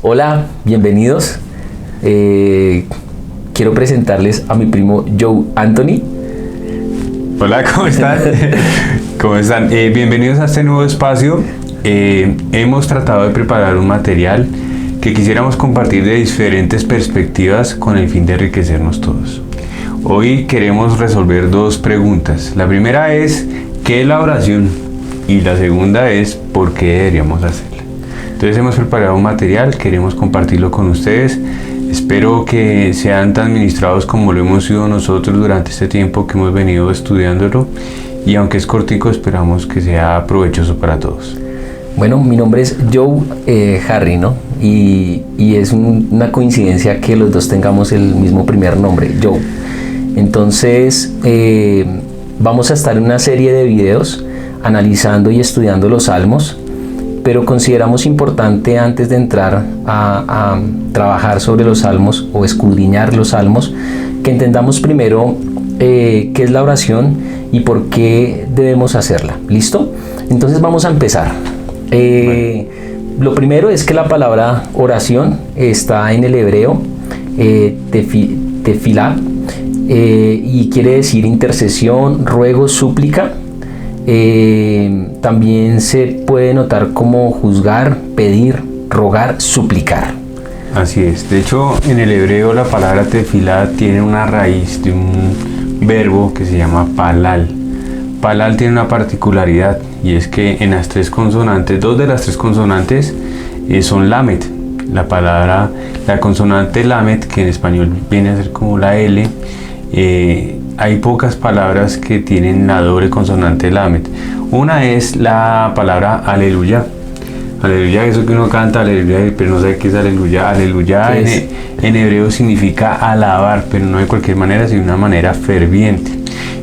Hola, bienvenidos. Quiero presentarles a mi primo Joe Anthony. Hola, ¿cómo están? ¿Cómo están? Bienvenidos a este nuevo espacio. Hemos tratado de preparar un material que quisiéramos compartir de diferentes perspectivas con el fin de enriquecernos todos. Hoy queremos resolver dos preguntas. La primera es, ¿qué es la oración? Y la segunda es, ¿por qué deberíamos hacerla? Entonces hemos preparado un material, queremos compartirlo con ustedes. Espero que sean tan ministrados como lo hemos sido nosotros durante este tiempo que hemos venido estudiándolo. Y aunque es cortico, esperamos que sea provechoso para todos. Bueno, mi nombre es Joe Harry, ¿no? Y es una coincidencia que los dos tengamos el mismo primer nombre, Joe. Entonces, vamos a estar en una serie de videos analizando y estudiando los salmos, pero consideramos importante antes de entrar a trabajar sobre los salmos o escudriñar los salmos, que entendamos primero qué es la oración y por qué debemos hacerla. ¿Listo? Entonces vamos a empezar. Lo primero es que la palabra oración está en el hebreo tefilá, y quiere decir intercesión, ruego, súplica. También se puede notar como juzgar, pedir, rogar, suplicar. Así es. De hecho, en el hebreo la palabra tefilá tiene una raíz de un verbo que se llama palal. Palal tiene una particularidad, y es que en las tres consonantes, dos de las tres consonantes son lamet. La consonante lamet, que en español viene a ser como la L, hay pocas palabras que tienen la doble consonante lamet. Una es la palabra aleluya. Aleluya, eso que uno canta, aleluya, pero no sabe qué es aleluya. Aleluya en hebreo significa alabar, pero no de cualquier manera, sino de una manera ferviente.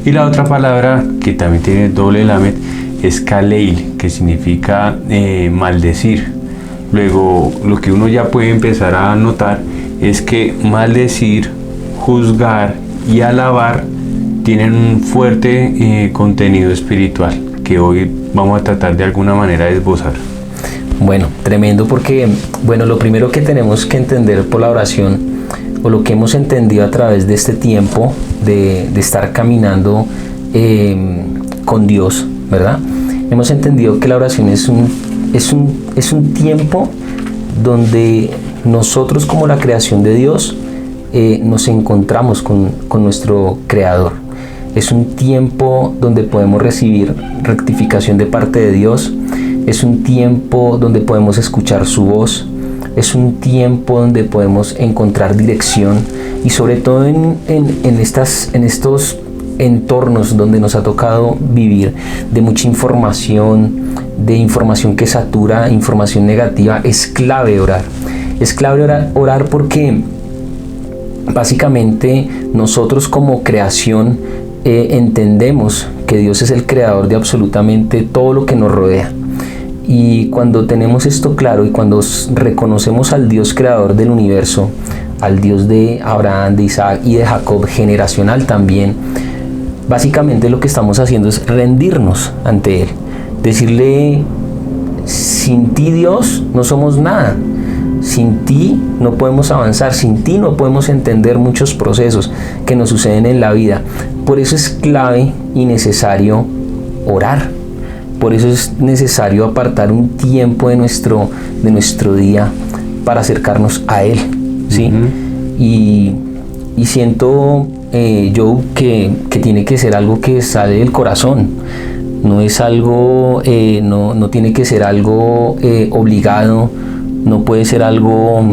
Y la otra palabra que también tiene doble lamet es kaleil, que significa maldecir. Luego, lo que uno ya puede empezar a notar es que maldecir, juzgar y alabar tienen un fuerte contenido espiritual que hoy vamos a tratar de alguna manera de esbozar. Bueno, tremendo, porque lo primero que tenemos que entender por la oración, o lo que hemos entendido a través de este tiempo de estar caminando con Dios, ¿verdad? Hemos entendido que la oración es un tiempo donde nosotros, como la creación de Dios, nos encontramos con nuestro Creador. Es un tiempo donde podemos recibir rectificación de parte de Dios. Es un tiempo donde podemos escuchar su voz. Es un tiempo donde podemos encontrar dirección, y sobre todo en estos entornos donde nos ha tocado vivir de mucha información, de información que satura, información negativa, es clave orar. Es clave orar porque básicamente nosotros como creación entendemos que Dios es el creador de absolutamente todo lo que nos rodea. Y cuando tenemos esto claro, y cuando reconocemos al Dios creador del universo, al Dios de Abraham, de Isaac y de Jacob, generacional también, básicamente lo que estamos haciendo es rendirnos ante Él. Decirle, sin ti, Dios, no somos nada. Sin ti no podemos avanzar, sin ti no podemos entender muchos procesos que nos suceden en la vida. Por eso es clave y necesario orar. Por eso es necesario apartar un tiempo de nuestro día para acercarnos a Él, ¿sí? Uh-huh. Y siento yo que tiene que ser algo que sale del corazón. No es algo, no tiene que ser algo obligado, no puede ser algo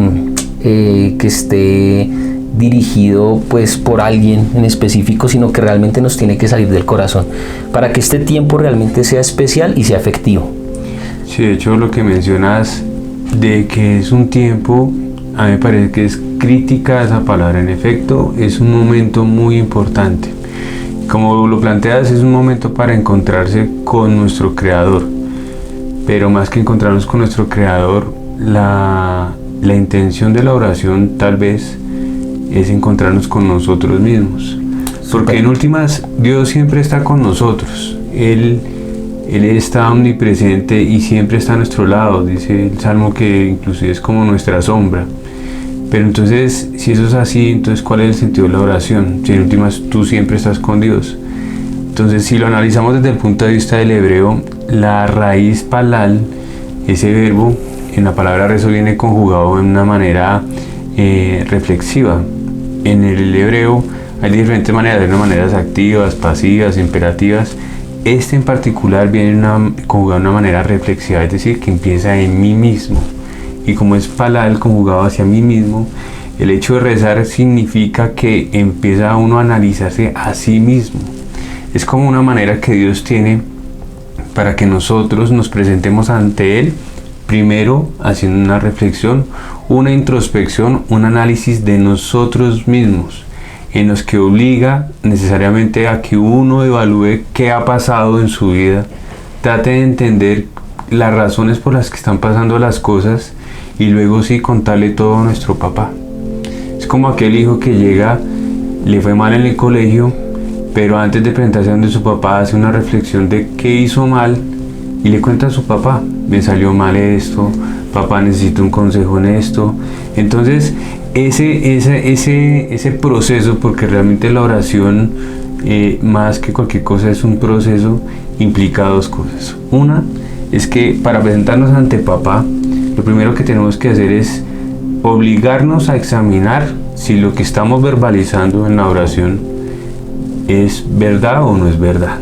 que esté dirigido pues por alguien en específico, sino que realmente nos tiene que salir del corazón para que este tiempo realmente sea especial y sea efectivo. Sí, de hecho lo que mencionas de que es un tiempo, a mí me parece que es crítica esa palabra. En efecto, es un momento muy importante. Como lo planteas, es un momento para encontrarse con nuestro Creador, pero más que encontrarnos con nuestro Creador, la intención de la oración tal vez es encontrarnos con nosotros mismos. Porque en últimas, Dios siempre está con nosotros. Él Él está omnipresente y siempre está a nuestro lado. Dice el Salmo que inclusive es como nuestra sombra. Pero entonces, si eso es así, entonces ¿cuál es el sentido de la oración? Si en últimas tú siempre estás con Dios. Entonces, si lo analizamos desde el punto de vista del hebreo, la raíz palal, ese verbo, en la palabra rezo viene conjugado de una manera reflexiva. En el hebreo hay diferentes maneras, hay maneras activas, pasivas, imperativas. Este en particular viene conjugado de una manera reflexiva, es decir, que empieza en mí mismo. Y como es palal conjugado hacia mí mismo, el hecho de rezar significa que empieza uno a analizarse a sí mismo. Es como una manera que Dios tiene para que nosotros nos presentemos ante Él, primero haciendo una reflexión, una introspección, un análisis de nosotros mismos, en los que obliga necesariamente a que uno evalúe qué ha pasado en su vida, trate de entender las razones por las que están pasando las cosas y luego sí contarle todo a nuestro papá. Es como aquel hijo que llega, le fue mal en el colegio, pero antes de presentarse donde su papá hace una reflexión de qué hizo mal y le cuenta a su papá: me salió mal esto, papá, necesito un consejo en esto. Entonces ese proceso, porque realmente la oración más que cualquier cosa es un proceso, implica dos cosas. Una es que para presentarnos ante papá, lo primero que tenemos que hacer es obligarnos a examinar si lo que estamos verbalizando en la oración es verdad o no es verdad.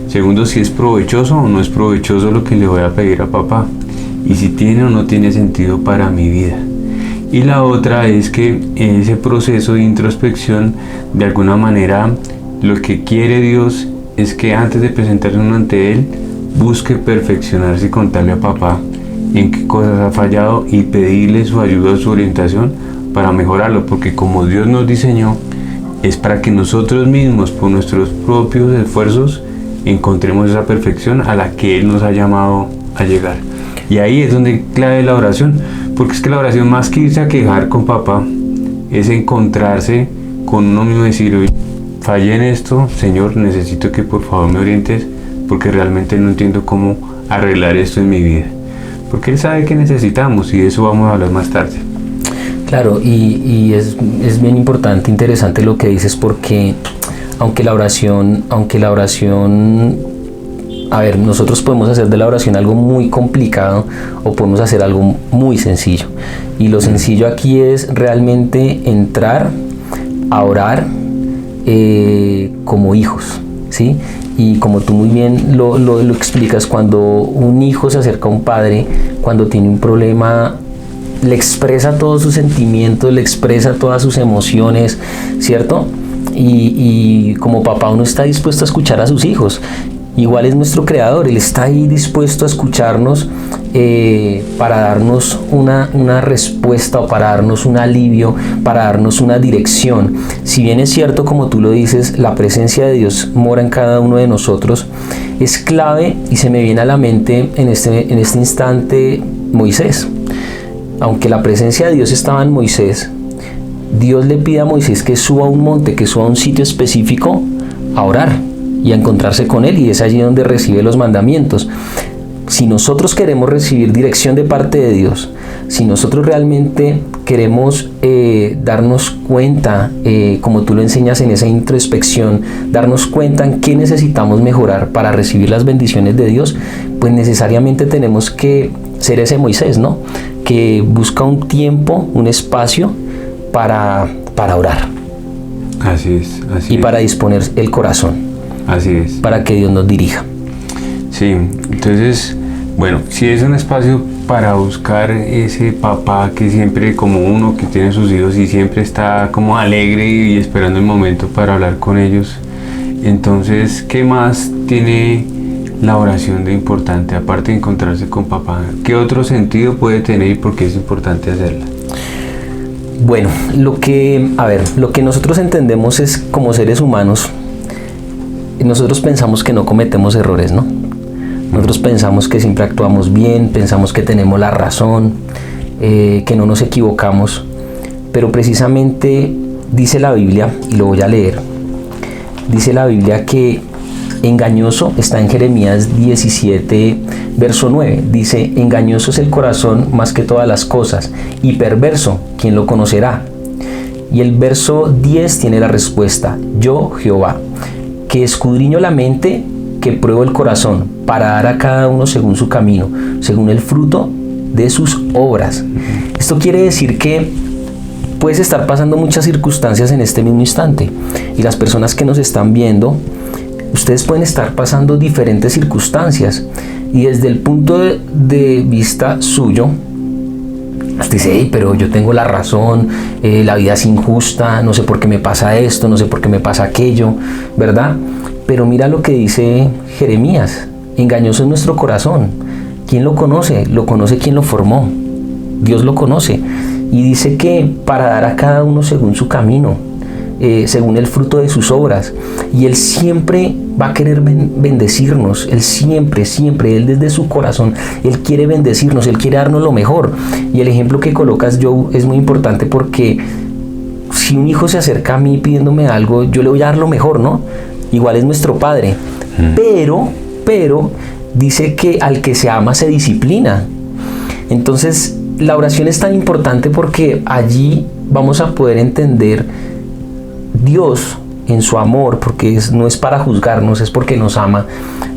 Segundo, si es provechoso o no es provechoso lo que le voy a pedir a papá, y si tiene o no tiene sentido para mi vida. Y la otra es que en ese proceso de introspección, de alguna manera, lo que quiere Dios es que antes de presentarse uno ante Él, busque perfeccionarse y contarle a papá en qué cosas ha fallado y pedirle su ayuda, su orientación para mejorarlo, porque como Dios nos diseñó, es para que nosotros mismos, por nuestros propios esfuerzos, encontremos esa perfección a la que Él nos ha llamado a llegar. Y ahí es donde clave la oración, porque es que la oración, más que irse a quejar con papá, es encontrarse con uno mismo y decir: oye, fallé en esto, Señor, necesito que por favor me orientes, porque realmente no entiendo cómo arreglar esto en mi vida. Porque Él sabe que necesitamos, y de eso vamos a hablar más tarde. Claro, y es bien importante, interesante lo que dices, porque aunque la oración, a ver, nosotros podemos hacer de la oración algo muy complicado o podemos hacer algo muy sencillo. Y lo sencillo aquí es realmente entrar a orar como hijos, ¿sí? Y como tú muy bien lo explicas, cuando un hijo se acerca a un padre, cuando tiene un problema, le expresa todos sus sentimientos, le expresa todas sus emociones, ¿cierto? Y como papá uno está dispuesto a escuchar a sus hijos. Igual es nuestro Creador, Él está ahí dispuesto a escucharnos para darnos una respuesta, o para darnos un alivio, para darnos una dirección. Si bien es cierto, como tú lo dices, la presencia de Dios mora en cada uno de nosotros, es clave, y se me viene a la mente en este instante Moisés. Aunque la presencia de Dios estaba en Moisés, Dios le pide a Moisés que suba a un monte, que suba a un sitio específico a orar y a encontrarse con Él, y es allí donde recibe los mandamientos. Si nosotros queremos recibir dirección de parte de Dios, si nosotros realmente queremos darnos cuenta, como tú lo enseñas en esa introspección, darnos cuenta en qué necesitamos mejorar para recibir las bendiciones de Dios, pues necesariamente tenemos que ser ese Moisés, ¿no? Que busca un tiempo, un espacio para orar. Así es. Y para disponer el corazón. Así es. Para que Dios nos dirija. Sí, entonces, bueno, si es un espacio para buscar ese papá que siempre, como uno que tiene sus hijos y siempre está como alegre y esperando el momento para hablar con ellos, entonces, ¿qué más tiene la oración de importante, aparte de encontrarse con papá? ¿Qué otro sentido puede tener y por qué es importante hacerla? Bueno, lo que nosotros entendemos es, como seres humanos, nosotros pensamos que no cometemos errores, ¿no? Nosotros pensamos que siempre actuamos bien, pensamos que tenemos la razón, que no nos equivocamos, pero precisamente dice la Biblia, y lo voy a leer, dice la Biblia que engañoso está en Jeremías 17, verso 9. Dice, engañoso es el corazón más que todas las cosas, y perverso, ¿quién lo conocerá? Y el verso 10 tiene la respuesta, yo, Jehová, que escudriño la mente, que pruebo el corazón, para dar a cada uno según su camino, según el fruto de sus obras. Esto quiere decir que puedes estar pasando muchas circunstancias en este mismo instante, y las personas que nos están viendo, ustedes pueden estar pasando diferentes circunstancias, y desde el punto de vista suyo, usted dice, hey, pero yo tengo la razón, la vida es injusta, no sé por qué me pasa esto, no sé por qué me pasa aquello, ¿verdad? Pero mira lo que dice Jeremías, engañoso es nuestro corazón. ¿Quién lo conoce? Lo conoce quien lo formó, Dios lo conoce. Y dice que para dar a cada uno según su camino, según el fruto de sus obras. Y Él siempre va a querer bendecirnos, Él siempre, Él desde su corazón, Él quiere bendecirnos, Él quiere darnos lo mejor. Y el ejemplo que colocas, Joe, es muy importante porque si un hijo se acerca a mí pidiéndome algo, yo le voy a dar lo mejor, ¿no? Igual es nuestro Padre. Pero dice que al que se ama se disciplina. Entonces, la oración es tan importante porque allí vamos a poder entender Dios en su amor, porque no es para juzgarnos, es porque nos ama,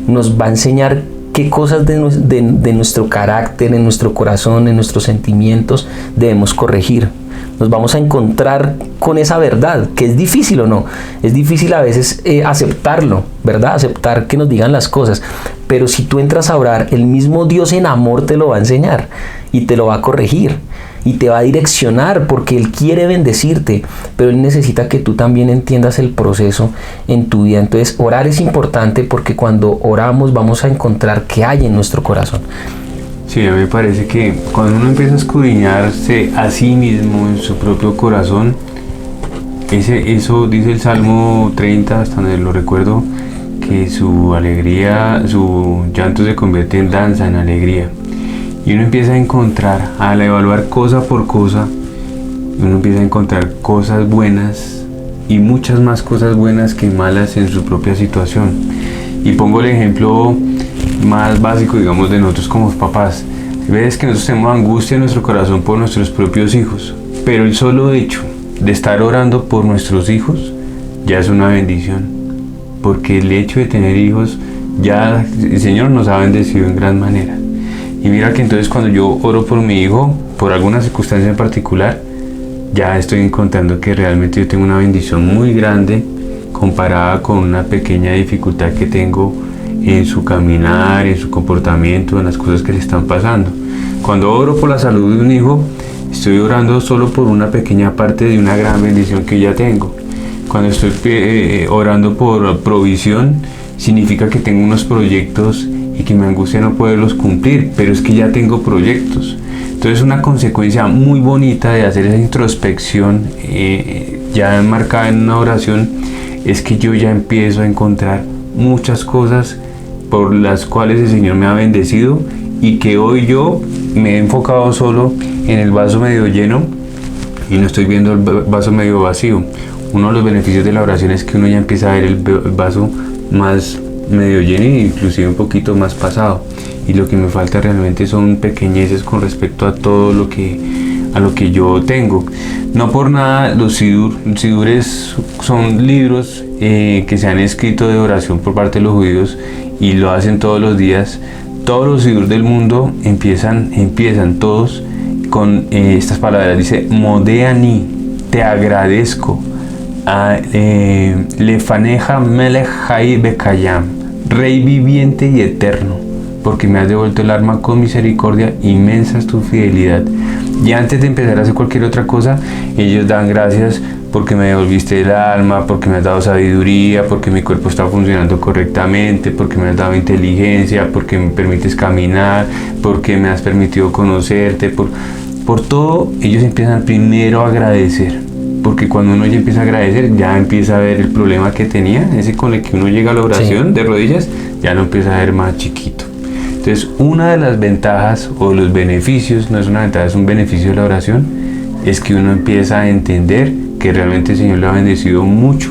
nos va a enseñar qué cosas de nuestro carácter, en nuestro corazón, en nuestros sentimientos debemos corregir. Nos vamos a encontrar con esa verdad, que es difícil o no, es difícil a veces aceptarlo, ¿verdad? Aceptar que nos digan las cosas, pero si tú entras a orar, el mismo Dios en amor te lo va a enseñar y te lo va a corregir y te va a direccionar porque Él quiere bendecirte, pero Él necesita que tú también entiendas el proceso en tu vida. Entonces, orar es importante porque cuando oramos vamos a encontrar qué hay en nuestro corazón. Sí, a mí me parece que cuando uno empieza a escudriñarse a sí mismo en su propio corazón, eso dice el Salmo 30, hasta donde lo recuerdo, que su alegría, su llanto se convierte en danza, en alegría. Y uno empieza a encontrar, al evaluar cosa por cosa, uno empieza a encontrar cosas buenas y muchas más cosas buenas que malas en su propia situación. Y pongo el ejemplo más básico, digamos, de nosotros como papás. Ves que nosotros tenemos angustia en nuestro corazón por nuestros propios hijos, pero el solo hecho de estar orando por nuestros hijos ya es una bendición, porque el hecho de tener hijos, ya el Señor nos ha bendecido en gran manera. Y mira que entonces cuando yo oro por mi hijo, por alguna circunstancia en particular, ya estoy encontrando que realmente yo tengo una bendición muy grande comparada con una pequeña dificultad que tengo en su caminar, en su comportamiento, en las cosas que le están pasando. Cuando oro por la salud de un hijo, estoy orando solo por una pequeña parte de una gran bendición que ya tengo. Cuando estoy orando por provisión, significa que tengo unos proyectos y que me angustia no poderlos cumplir, pero es que ya tengo proyectos. Entonces, una consecuencia muy bonita de hacer esa introspección ya enmarcada en una oración es que yo ya empiezo a encontrar muchas cosas por las cuales el Señor me ha bendecido y que hoy yo me he enfocado solo en el vaso medio lleno y no estoy viendo el vaso medio vacío. Uno de los beneficios de la oración es que uno ya empieza a ver el vaso más medio lleno e inclusive un poquito más pasado, y lo que me falta realmente son pequeñeces con respecto a todo lo que yo tengo. No por nada los sidures son libros que se han escrito de oración por parte de los judíos y lo hacen todos los días. Todos los sidures del mundo empiezan todos con estas palabras. Dice: Modeani, te agradezco, Lefaneja Melech Hai Bekayam, Rey viviente y eterno, porque me has devuelto el alma con misericordia, inmensa es tu fidelidad. Y antes de empezar a hacer cualquier otra cosa, ellos dan gracias porque me devolviste el alma, porque me has dado sabiduría, porque mi cuerpo está funcionando correctamente, porque me has dado inteligencia, porque me permites caminar, porque me has permitido conocerte. Por todo, ellos empiezan primero a agradecer, porque cuando uno ya empieza a agradecer, ya empieza a ver el problema que tenía, ese con el que uno llega a la oración de rodillas, ya lo empieza a ver más chiquito. Entonces, una de las ventajas o los beneficios, no es una ventaja, es un beneficio de la oración, es que uno empieza a entender que realmente el Señor le ha bendecido mucho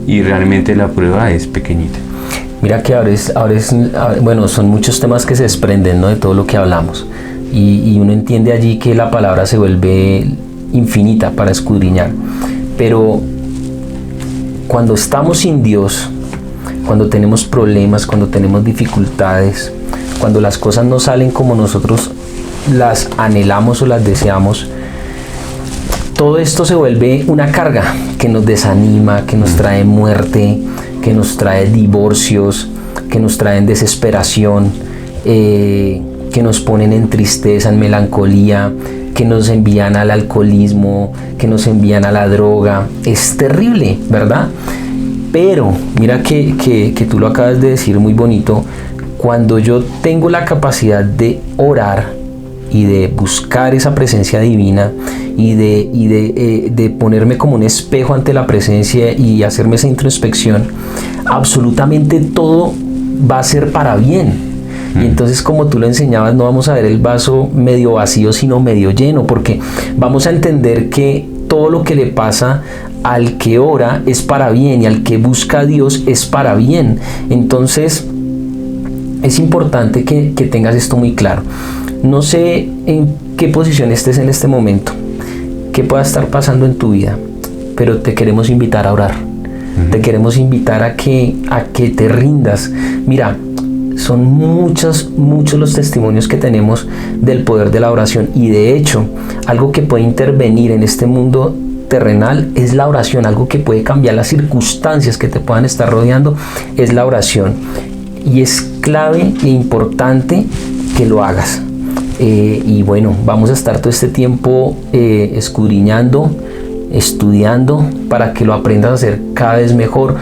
y realmente la prueba es pequeñita. Mira que bueno, son muchos temas que se desprenden, ¿no?, de todo lo que hablamos. Y uno entiende allí que la palabra se vuelve infinita para escudriñar. Pero cuando estamos sin Dios, cuando tenemos problemas, cuando tenemos dificultades, cuando las cosas no salen como nosotros las anhelamos o las deseamos, todo esto se vuelve una carga que nos desanima, que nos trae muerte, que nos trae divorcios, que nos traen desesperación, que nos ponen en tristeza, en melancolía, que nos envían al alcoholismo, que nos envían a la droga. Es terrible, ¿verdad? Pero mira que tú lo acabas de decir muy bonito. Cuando yo tengo la capacidad de orar y de buscar esa presencia divina y de ponerme como un espejo ante la presencia y hacerme esa introspección, absolutamente todo va a ser para bien. Y entonces, como tú lo enseñabas, no vamos a ver el vaso medio vacío, sino medio lleno, porque vamos a entender que todo lo que le pasa al que ora es para bien y al que busca a Dios es para bien. Entonces, es importante que tengas esto muy claro. No sé en qué posición estés en este momento, qué pueda estar pasando en tu vida, pero te queremos invitar a orar. Te queremos invitar a que te rindas. Mira, son muchos los testimonios que tenemos del poder de la oración, y de hecho algo que puede intervenir en este mundo terrenal es la oración. Algo que puede cambiar las circunstancias que te puedan estar rodeando es la oración, y es clave e importante que lo hagas. Y bueno, vamos a estar todo este tiempo escudriñando, estudiando, para que lo aprendas a hacer cada vez mejor.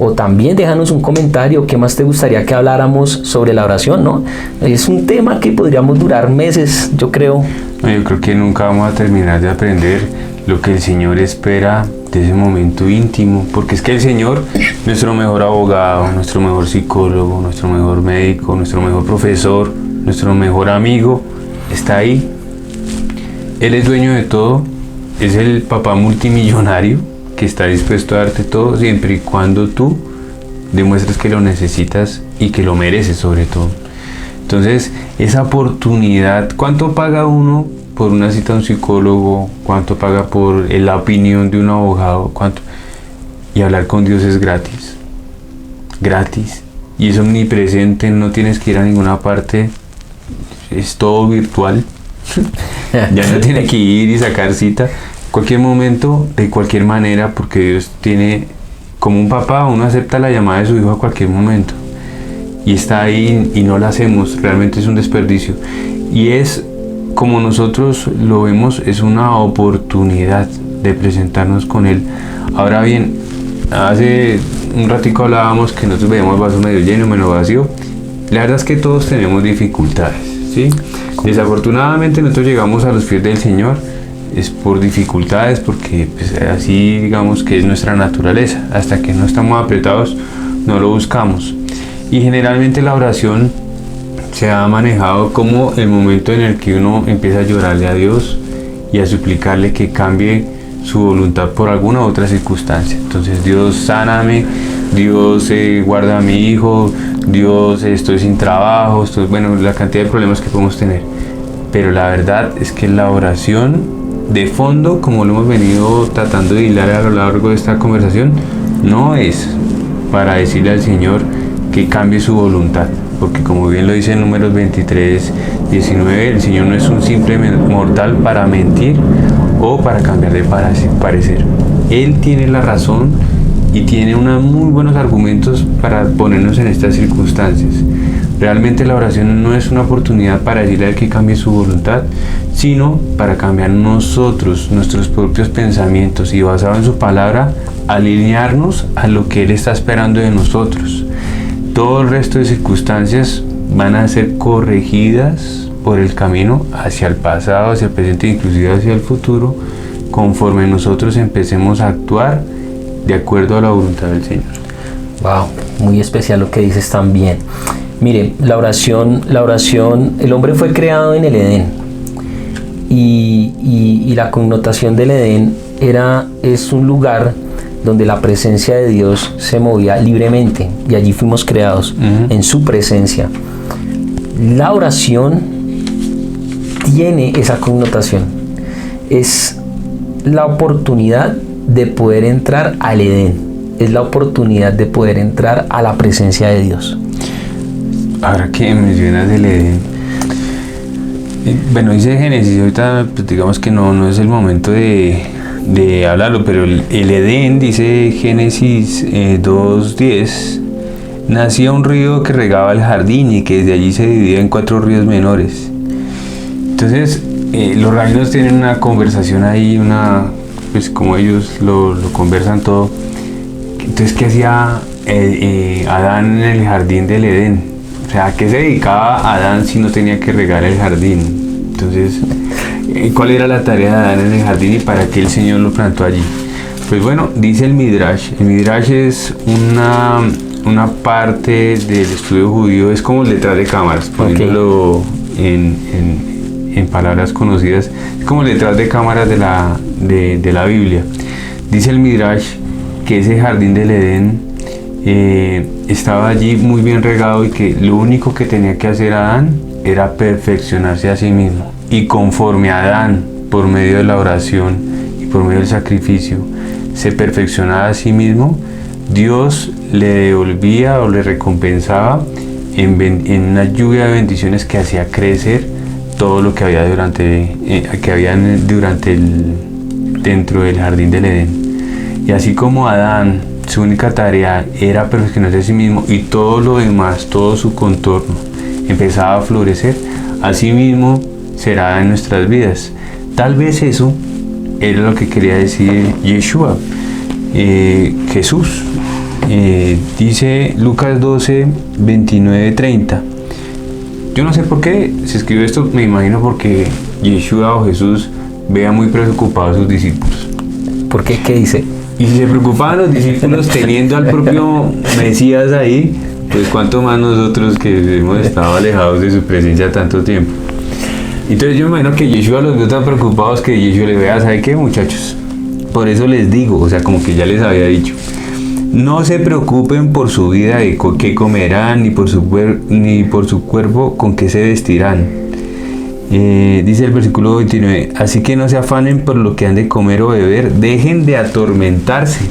O también déjanos un comentario, qué más te gustaría que habláramos sobre la oración, ¿no? Es un tema que podríamos durar meses, yo creo. Yo creo que nunca vamos a terminar de aprender lo que el Señor espera de ese momento íntimo, porque es que el Señor, nuestro mejor abogado, nuestro mejor psicólogo, nuestro mejor médico, nuestro mejor profesor, nuestro mejor amigo, está ahí. Él es dueño de todo, es el papá multimillonario que está dispuesto a darte todo siempre y cuando tú demuestres que lo necesitas y que lo mereces sobre todo. Entonces, esa oportunidad, ¿cuánto paga uno por una cita a un psicólogo? ¿Cuánto paga por la opinión de un abogado? ¿Cuánto? Y hablar con Dios es gratis. Gratis. Y es omnipresente, no tienes que ir a ninguna parte, es todo virtual. Ya no tiene que ir y sacar cita. Cualquier momento, de cualquier manera, porque Dios tiene, como un papá, uno acepta la llamada de su hijo a cualquier momento y está ahí y no la hacemos. Realmente es un desperdicio, y es como nosotros lo vemos, es una oportunidad de presentarnos con Él. Ahora bien, hace un ratico hablábamos que nosotros veíamos el vaso medio lleno, medio vacío. La verdad es que todos tenemos dificultades, ¿sí? Desafortunadamente nosotros llegamos a los pies del Señor es por dificultades, porque pues, así digamos que es nuestra naturaleza. Hasta que no estamos apretados no lo buscamos, y generalmente la oración se ha manejado como el momento en el que uno empieza a llorarle a Dios y a suplicarle que cambie su voluntad por alguna otra circunstancia. Entonces, Dios, sáname, Dios, guarda a mi hijo, Dios, estoy sin trabajo, bueno, la cantidad de problemas que podemos tener. Pero la verdad es que la oración de fondo, como lo hemos venido tratando de hilar a lo largo de esta conversación, no es para decirle al Señor que cambie su voluntad, porque como bien lo dice en Números 23:19, el Señor no es un simple mortal para mentir o para cambiar de parecer. Él tiene la razón y tiene unos muy buenos argumentos para ponernos en estas circunstancias. Realmente la oración no es una oportunidad para decirle a Él que cambie su voluntad, sino para cambiar nosotros, nuestros propios pensamientos, y basado en su palabra, alinearnos a lo que Él está esperando de nosotros. Todo el resto de circunstancias van a ser corregidas por el camino hacia el pasado, hacia el presente, inclusive hacia el futuro, conforme nosotros empecemos a actuar de acuerdo a la voluntad del Señor. Wow, muy especial lo que dices también. Mire, la oración, el hombre fue creado en el Edén, y la connotación del Edén es un lugar donde la presencia de Dios se movía libremente y allí fuimos creados en su presencia. La oración tiene esa connotación. Es la oportunidad de poder entrar al Edén. Es la oportunidad de poder entrar a la presencia de Dios. Ahora que mencionas el Edén, bueno, dice Génesis, ahorita pues digamos que no es el momento de hablarlo, pero el Edén, dice Génesis 2:10, nacía un río que regaba el jardín y que desde allí se dividía en 4 ríos menores. Entonces, los rabinos tienen una conversación ahí, pues como ellos lo conversan todo. Entonces, ¿qué hacía Adán en el jardín del Edén? O sea, ¿a qué se dedicaba Adán si no tenía que regar el jardín? Entonces, ¿cuál era la tarea de Adán en el jardín y para qué el Señor lo plantó allí? Pues bueno, dice el Midrash. El Midrash es una parte del estudio judío, es como letras de cámaras, poniéndolo en palabras conocidas, es como letras de cámaras de la Biblia. Dice el Midrash que ese jardín del Edén estaba allí muy bien regado y que lo único que tenía que hacer Adán era perfeccionarse a sí mismo. Y conforme Adán, por medio de la oración y por medio del sacrificio, se perfeccionaba a sí mismo, Dios le devolvía o le recompensaba en una lluvia de bendiciones que hacía crecer todo lo que había dentro del jardín del Edén. Y así como Adán, su única tarea era perfeccionarse a sí mismo y todo lo demás, todo su contorno empezaba a florecer, así mismo será en nuestras vidas. Tal vez eso era lo que quería decir Yeshua, Jesús. Dice Lucas 12, 29, 30. Yo no sé por qué se escribe esto, me imagino porque Yeshua o Jesús vea muy preocupados a sus discípulos. ¿Por qué? ¿Qué dice? Y si se preocupaban los discípulos teniendo al propio Mesías ahí, pues cuánto más nosotros que hemos estado alejados de su presencia tanto tiempo. Entonces yo me imagino que Yeshua los vio tan preocupados que Yeshua les vea, ¿sabe qué, muchachos? Por eso les digo, o sea, como que ya les había dicho, no se preocupen por su vida de qué comerán, ni por su cuerpo con qué se vestirán. Dice el versículo 29, así que no se afanen por lo que han de comer o beber, dejen de atormentarse,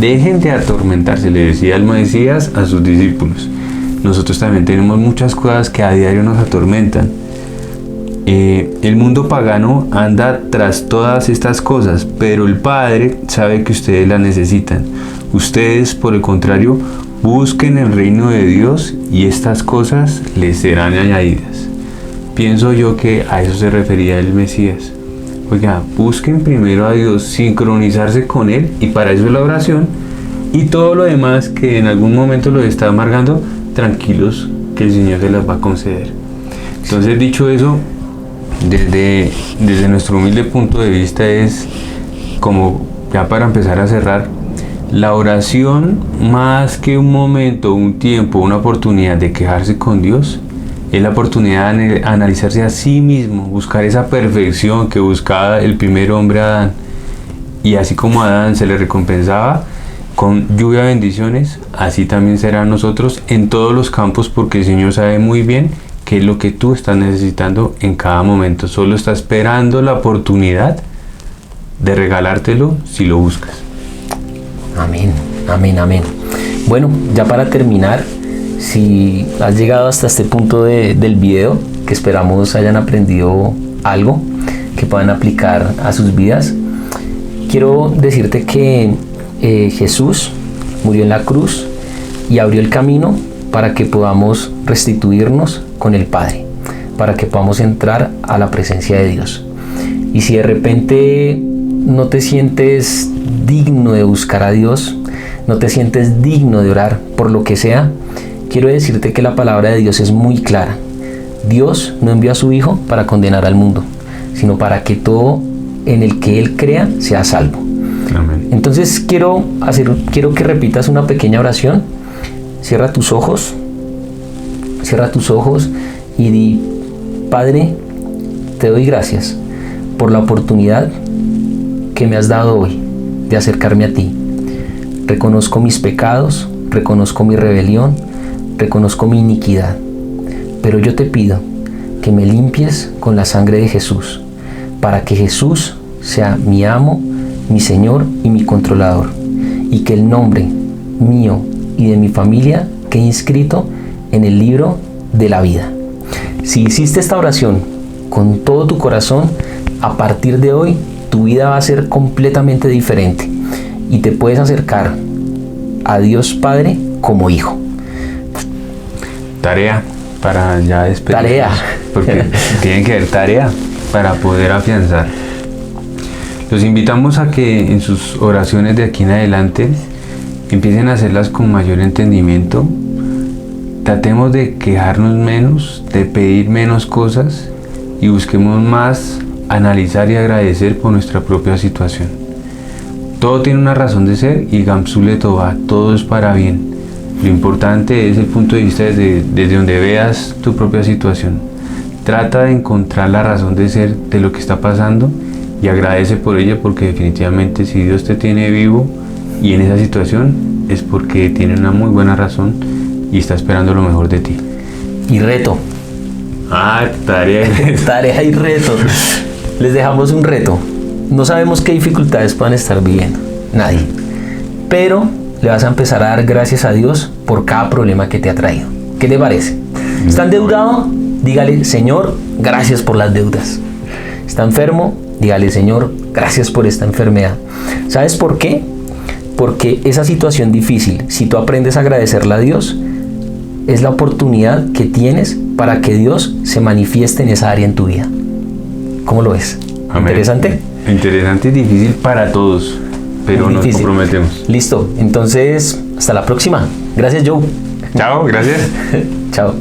le decía el Mesías a sus discípulos. Nosotros también tenemos muchas cosas que a diario nos atormentan. El mundo pagano anda tras todas estas cosas, pero el Padre sabe que ustedes las necesitan. Ustedes, por el contrario, busquen el reino de Dios y estas cosas les serán añadidas. Pienso yo que a eso se refería el Mesías. Oiga, busquen primero a Dios, sincronizarse con Él, y para eso es la oración, y todo lo demás que en algún momento los está amargando, tranquilos que el Señor se las va a conceder. Entonces, dicho eso, desde nuestro humilde punto de vista es como, ya para empezar a cerrar, la oración, más que un momento, un tiempo, una oportunidad de quejarse con Dios, es la oportunidad de analizarse a sí mismo, buscar esa perfección que buscaba el primer hombre Adán. Y así como a Adán se le recompensaba con lluvia de bendiciones, así también será a nosotros en todos los campos, porque el Señor sabe muy bien qué es lo que tú estás necesitando en cada momento. Solo está esperando la oportunidad de regalártelo si lo buscas. Amén, amén, amén. Bueno, ya para terminar, si has llegado hasta este punto del video, que esperamos hayan aprendido algo que puedan aplicar a sus vidas, quiero decirte que Jesús murió en la cruz y abrió el camino para que podamos restituirnos con el Padre, para que podamos entrar a la presencia de Dios. Y si de repente no te sientes digno de buscar a Dios, no te sientes digno de orar por lo que sea, quiero decirte que la palabra de Dios es muy clara. Dios no envió a su Hijo para condenar al mundo, sino para que todo en el que Él crea sea salvo. Amén. Entonces quiero que repitas una pequeña oración. Cierra tus ojos y di: Padre, te doy gracias por la oportunidad que me has dado hoy de acercarme a ti. reconozco mis pecados, reconozco mi rebelión, reconozco mi iniquidad. Pero yo te pido que me limpies con la sangre de Jesús, para que Jesús sea mi amo, mi Señor y mi controlador, y que el nombre mío y de mi familia quede inscrito en el libro de la vida. Si hiciste esta oración con todo tu corazón, a partir de hoy tu vida va a ser completamente diferente y te puedes acercar a Dios Padre como hijo. Tarea para ya despedirnos. Tarea. Porque tiene que haber tarea para poder afianzar. Los invitamos a que en sus oraciones de aquí en adelante empiecen a hacerlas con mayor entendimiento. Tratemos de quejarnos menos, de pedir menos cosas y busquemos más analizar y agradecer por nuestra propia situación. Todo tiene una razón de ser y Gamsule Tová, todo es para bien. Lo importante es el punto de vista desde donde veas tu propia situación. Trata de encontrar la razón de ser de lo que está pasando y agradece por ella, porque definitivamente si Dios te tiene vivo y en esa situación es porque tiene una muy buena razón y está esperando lo mejor de ti. Y reto. Tarea. Tarea y reto. Les dejamos un reto. No sabemos qué dificultades puedan estar viviendo, nadie. Pero le vas a empezar a dar gracias a Dios por cada problema que te ha traído. ¿Qué te parece? ¿Está endeudado? Dígale, Señor, gracias por las deudas. ¿Está enfermo? Dígale, Señor, gracias por esta enfermedad. ¿Sabes por qué? Porque esa situación difícil, si tú aprendes a agradecerla a Dios, es la oportunidad que tienes para que Dios se manifieste en esa área en tu vida. ¿Cómo lo ves? Amén. ¿Interesante? Interesante y difícil para todos, pero nos comprometemos. Listo, entonces hasta la próxima. Gracias, Joe. Chao, gracias. Chao.